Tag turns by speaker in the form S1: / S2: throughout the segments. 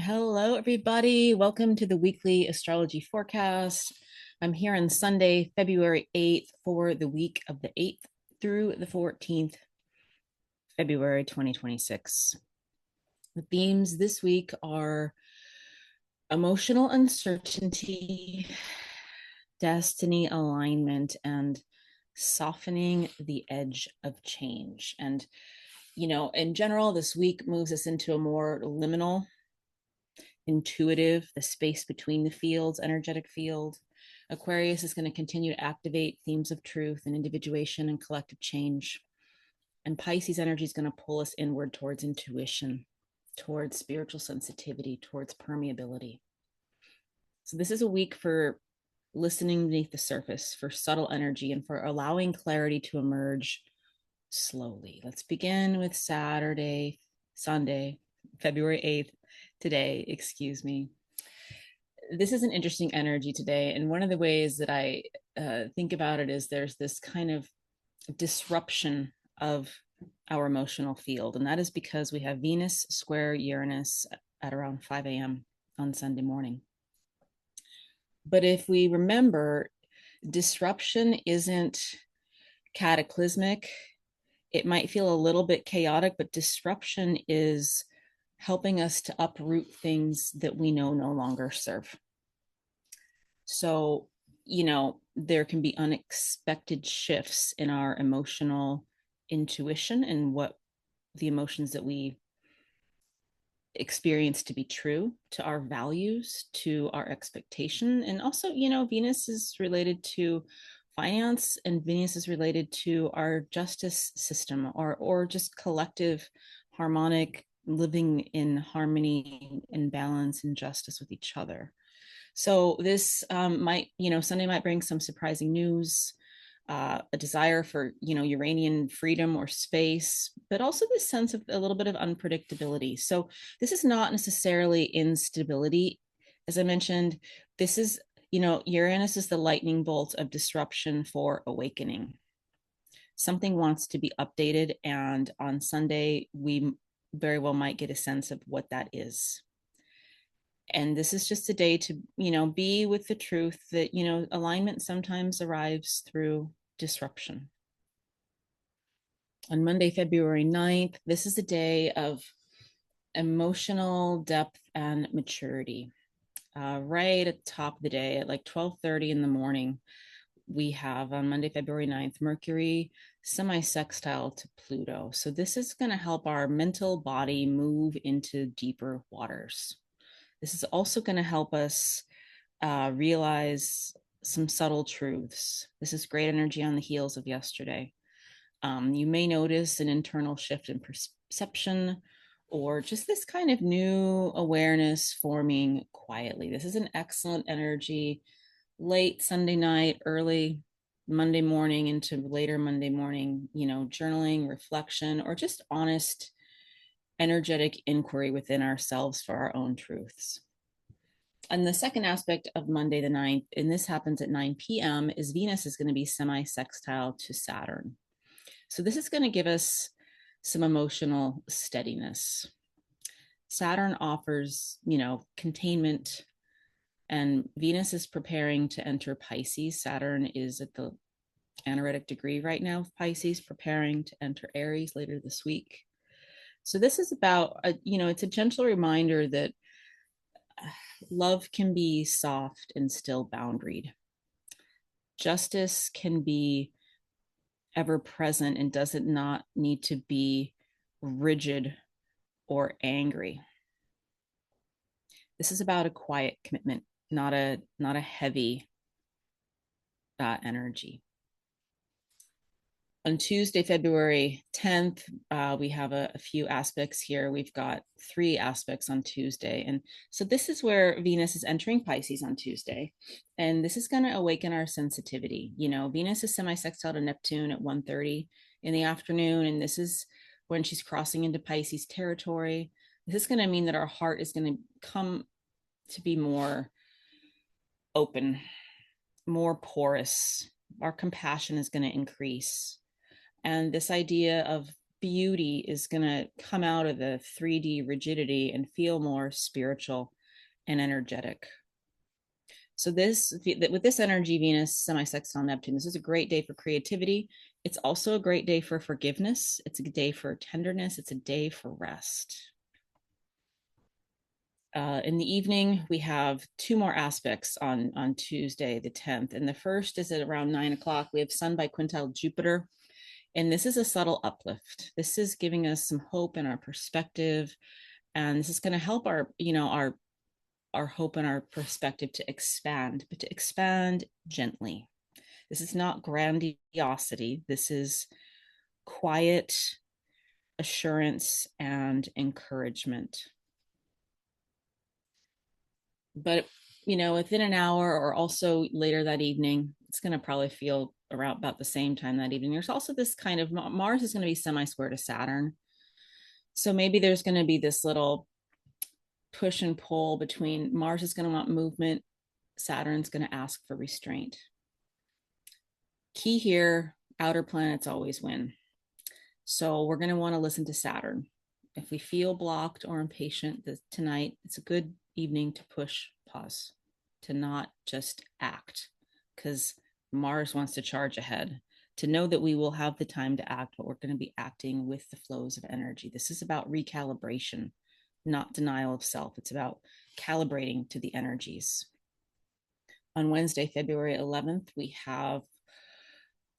S1: Hello, everybody. Welcome to the weekly astrology forecast. I'm here on Sunday, February 8th, for the week of the 8th through the 14th, February 2026. The themes this week are emotional uncertainty, destiny alignment, and softening the edge of change. And, in general, this week moves us into a more liminal, intuitive, the space between the fields, energetic field. Aquarius is going to continue to activate themes of truth and individuation and collective change. And Pisces energy is going to pull us inward towards intuition, towards spiritual sensitivity, towards permeability. So, this is a week for listening beneath the surface, for subtle energy, and for allowing clarity to emerge slowly. Let's begin with Sunday, February 8th, today, excuse me. This is an interesting energy today. And one of the ways that I think about it is there's this kind of disruption of our emotional field. And that is because we have Venus square Uranus at around 5 a.m. on Sunday morning. But if we remember, disruption isn't cataclysmic. It might feel a little bit chaotic, but disruption is helping us to uproot things that we know no longer serve. So, there can be unexpected shifts in our emotional intuition and what the emotions that we experience to be true, to our values, to our expectation. And also, Venus is related to finance, and Venus is related to our justice system, or just collective harmonic living in harmony and balance and justice with each other. So this Sunday might bring some surprising news, a desire for, Uranian freedom or space, but also this sense of a little bit of unpredictability. So this is not necessarily instability. As I mentioned, this is, Uranus is the lightning bolt of disruption for awakening. Something wants to be updated, and on Sunday, we very well might get a sense of what that is. And this is just a day to, be with the truth that, alignment sometimes arrives through disruption. On Monday, February 9th, this is a day of emotional depth and maturity. Right at the top of the day at like 12:30 in the morning, we have on Monday, February 9th, Mercury semi-sextile to Pluto. So this is going to help our mental body move into deeper waters. This is also going to help us realize some subtle truths. This is great energy on the heels of yesterday. You may notice an internal shift in perception, or just this kind of new awareness forming quietly. This is an excellent energy late Sunday night, early Monday morning into later Monday morning, journaling, reflection, or just honest energetic inquiry within ourselves for our own truths. And the second aspect of Monday the 9th, and this happens at 9 p.m., is Venus is going to be semi-sextile to Saturn. So this is going to give us some emotional steadiness. Saturn offers, containment, and Venus is preparing to enter Pisces. Saturn is at the anaretic degree right now of Pisces, preparing to enter Aries later this week. So this is about, it's a gentle reminder that love can be soft and still boundaried. Justice can be ever present and doesn't not need to be rigid or angry. This is about a quiet commitment, not a heavy energy. On Tuesday, February 10th, we have a few aspects here. We've got 3 aspects on Tuesday. And so this is where Venus is entering Pisces on Tuesday. And this is going to awaken our sensitivity. Venus is semi-sextile to Neptune at 1:30 in the afternoon. And this is when she's crossing into Pisces territory. This is going to mean that our heart is going to come to be more open, more porous. Our compassion is going to increase. And this idea of beauty is going to come out of the 3D rigidity and feel more spiritual and energetic. So this, with this energy, Venus semi-sextile Neptune, this is a great day for creativity. It's also a great day for forgiveness. It's a day for tenderness. It's a day for rest. In the evening, we have two more aspects on Tuesday, the 10th. And the first is at around 9 o'clock. We have Sun by quintile Jupiter. And this is a subtle uplift. This is giving us some hope in our perspective. And this is going to help our hope and our perspective to expand, but to expand gently. This is not grandiosity. This is quiet assurance and encouragement. But, within an hour or also later that evening, it's going to probably feel around about the same time that evening. There's also this kind of Mars is going to be semi-square to Saturn. So maybe there's going to be this little push and pull between Mars is going to want movement, Saturn's going to ask for restraint. Key here, outer planets always win. So we're going to want to listen to Saturn. If we feel blocked or impatient tonight, it's a good evening to push pause, to not just act, because Mars wants to charge ahead, to know that we will have the time to act, but we're going to be acting with the flows of energy. This is about recalibration, not denial of self. It's about calibrating to the energies. On Wednesday, February 11th, we have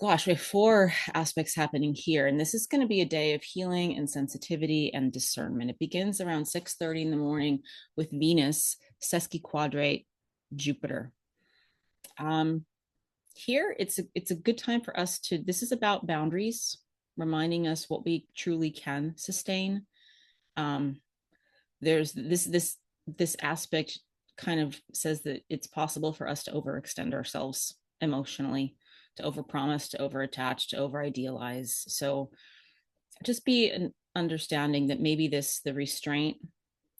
S1: 4 aspects happening here. And this is going to be a day of healing and sensitivity and discernment. It begins around 6:30 in the morning with Venus sesquiquadrate Jupiter. Here, it's a good time for us to, this is about boundaries, reminding us what we truly can sustain. There's this aspect kind of says that it's possible for us to overextend ourselves emotionally, to overpromise, to overattach, to overidealize. So just be an understanding that maybe the restraint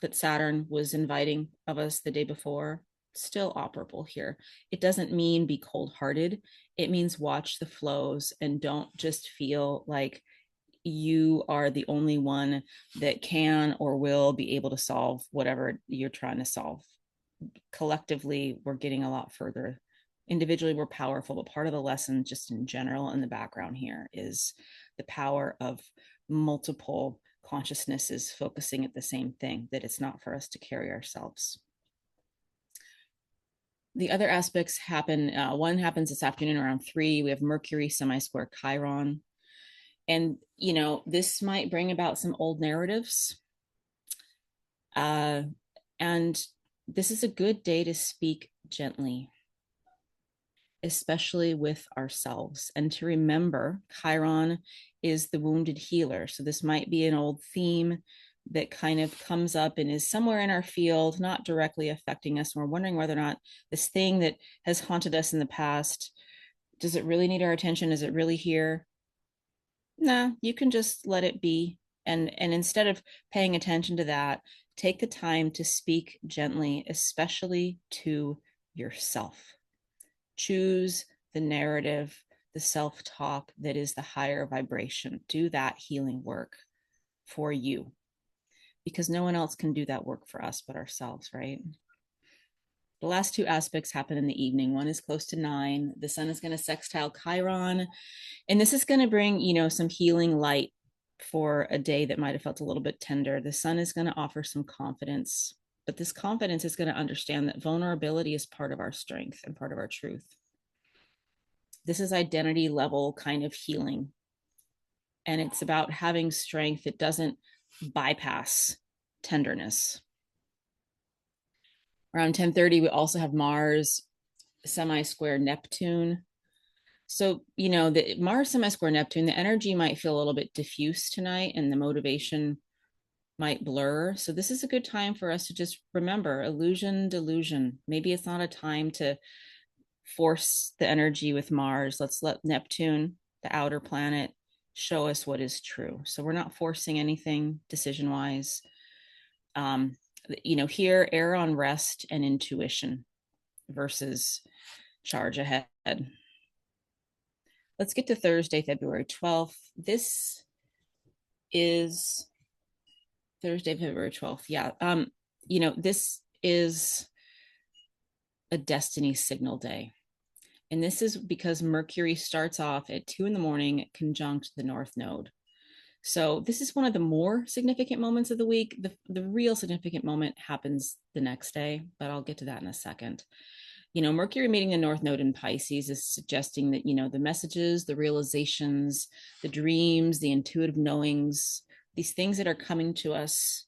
S1: that Saturn was inviting of us the day before, still operable here. It doesn't mean be cold-hearted. It means watch the flows and don't just feel like you are the only one that can or will be able to solve whatever you're trying to solve. Collectively, we're getting a lot further. Individually, we're powerful, but part of the lesson, just in general, in the background here, is the power of multiple consciousnesses focusing at the same thing, that it's not for us to carry ourselves. The other aspects happen, one happens this afternoon around 3. We have Mercury semi-square Chiron. And, this might bring about some old narratives. And this is a good day to speak gently, especially with ourselves. And to remember, Chiron is the wounded healer. So this might be an old theme that kind of comes up and is somewhere in our field, not directly affecting us. And we're wondering whether or not this thing that has haunted us in the past, does it really need our attention? Is it really here? Nah, you can just let it be. And instead of paying attention to that, take the time to speak gently, especially to yourself. Choose the narrative, the self-talk that is the higher vibration. Do that healing work for you, because no one else can do that work for us but ourselves, right? The last 2 aspects happen in the evening. One is close to 9. The sun is going to sextile Chiron. And this is going to bring, some healing light for a day that might have felt a little bit tender. The sun is going to offer some confidence, but this confidence is going to understand that vulnerability is part of our strength and part of our truth. This is identity level kind of healing. And it's about having strength that doesn't bypass tenderness. Around 10:30, we also have Mars semi-square Neptune. So, the Mars semi-square Neptune, the energy might feel a little bit diffuse tonight and the motivation might blur. So this is a good time for us to just remember illusion, delusion. Maybe it's not a time to force the energy with Mars. Let's let Neptune, the outer planet, show us what is true. So we're not forcing anything decision-wise. Here, err on rest and intuition versus charge ahead. Let's get to Thursday, February 12th. This is Thursday, February 12th. Yeah. This is a destiny signal day. And this is because Mercury starts off at 2 in the morning conjunct the North Node. So this is one of the more significant moments of the week. The real significant moment happens the next day, but I'll get to that in a second. Mercury meeting the North Node in Pisces is suggesting that, the messages, the realizations, the dreams, the intuitive knowings, these things that are coming to us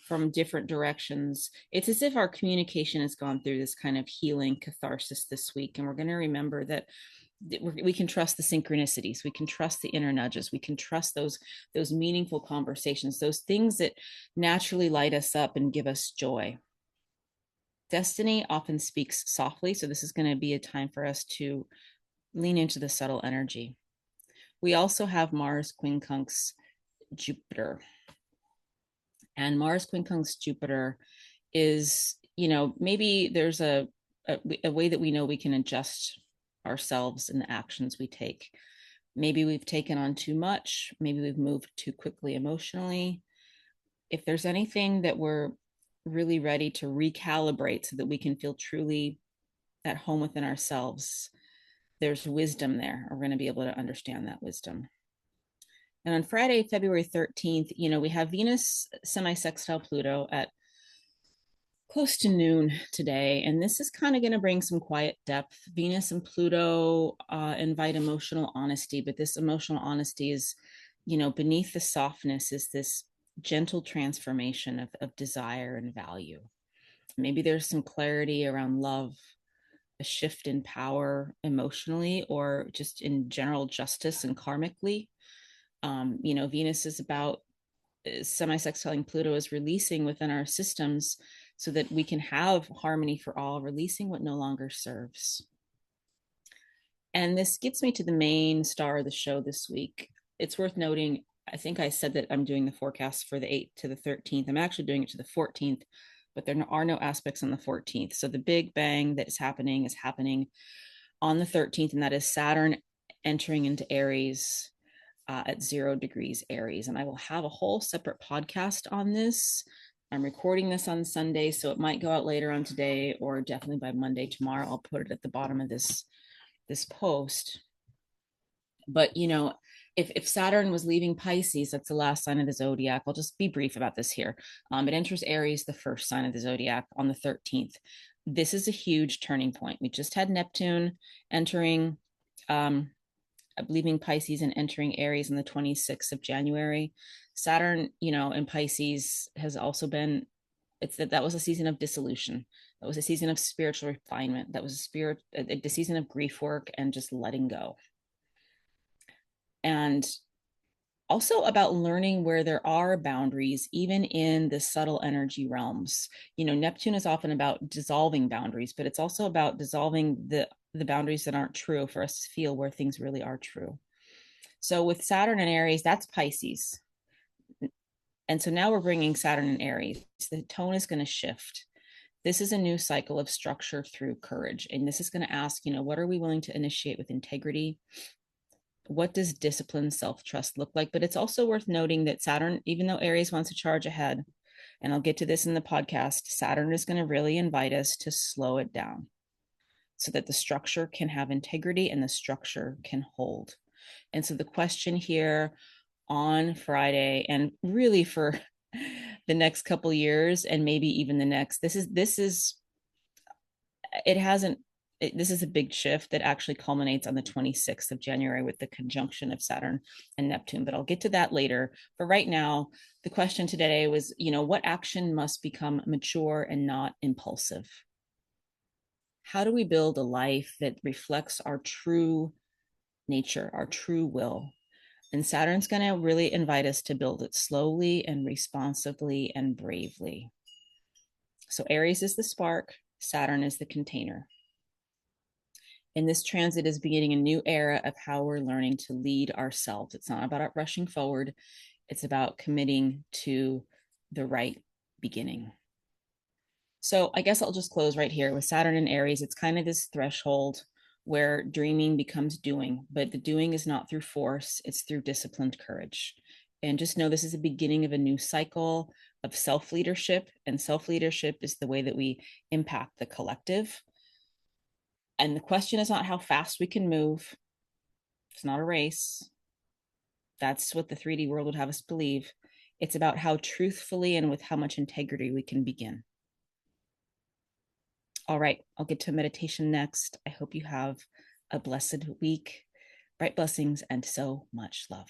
S1: from different directions. It's as if our communication has gone through this kind of healing catharsis this week. And we're going to remember that we can trust the synchronicities, we can trust the inner nudges, we can trust those meaningful conversations, those things that naturally light us up and give us joy. Destiny often speaks softly, so this is going to be a time for us to lean into the subtle energy. We also have Mars quincunx Jupiter, and Mars quincunx Jupiter is, maybe there's a way that we know we can adjust ourselves in the actions we take. Maybe we've taken on too much. Maybe we've moved too quickly emotionally. If there's anything that we're really ready to recalibrate so that we can feel truly at home within ourselves, there's wisdom there. We're going to be able to understand that wisdom. And on Friday, February 13th, we have Venus semi-sextile Pluto at close to noon today. And this is kind of going to bring some quiet depth. Venus and Pluto invite emotional honesty, but this emotional honesty is, beneath the softness is this gentle transformation of desire and value. Maybe there's some clarity around love, a shift in power emotionally, or just in general justice and karmically. Venus is about semi-sextiling Pluto is releasing within our systems so that we can have harmony for all, releasing what no longer serves. And this gets me to the main star of the show this week. It's worth noting, I think I said that I'm doing the forecast for the 8th to the 13th. I'm actually doing it to the 14th, but there are no aspects on the 14th. So the big bang that is happening on the 13th, and that is Saturn entering into Aries at 0 degrees Aries. And I will have a whole separate podcast on this. I'm recording this on Sunday, so it might go out later on today or definitely by Monday tomorrow. I'll put it at the bottom of this post. But, if Saturn was leaving Pisces, that's the last sign of the zodiac. I'll just be brief about this here. It enters Aries, the first sign of the zodiac, on the 13th. This is a huge turning point. We just had Neptune entering leaving Pisces and entering Aries on the 26th of January. Saturn, in Pisces has also been, that was a season of dissolution. That was a season of spiritual refinement. That was a season of grief work and just letting go. And also about learning where there are boundaries, even in the subtle energy realms. Neptune is often about dissolving boundaries, but it's also about dissolving the boundaries that aren't true for us to feel where things really are true. So with Saturn and Aries, that's Pisces. And so now we're bringing Saturn and Aries. The tone is going to shift. This is a new cycle of structure through courage. And this is going to ask, what are we willing to initiate with integrity? What does discipline, self-trust look like? But it's also worth noting that Saturn, even though Aries wants to charge ahead, and I'll get to this in the podcast, Saturn is going to really invite us to slow it down so that the structure can have integrity and the structure can hold. And so the question here on Friday, and really for the next couple years, and maybe even the next, this is a big shift that actually culminates on the 26th of January with the conjunction of Saturn and Neptune. But I'll get to that later. For right now, the question today was, what action must become mature and not impulsive? How do we build a life that reflects our true nature, our true will? And Saturn's going to really invite us to build it slowly and responsibly and bravely. So Aries is the spark, Saturn is the container. And this transit is beginning a new era of how we're learning to lead ourselves. It's not about rushing forward. It's about committing to the right beginning. So I guess I'll just close right here with Saturn and Aries. It's kind of this threshold where dreaming becomes doing, but the doing is not through force, it's through disciplined courage. And just know this is the beginning of a new cycle of self leadership. And self leadership is the way that we impact the collective. And the question is not how fast we can move, it's not a race. That's what the 3D world would have us believe. It's about how truthfully and with how much integrity we can begin. All right, I'll get to meditation next. I hope you have a blessed week. Bright blessings and so much love.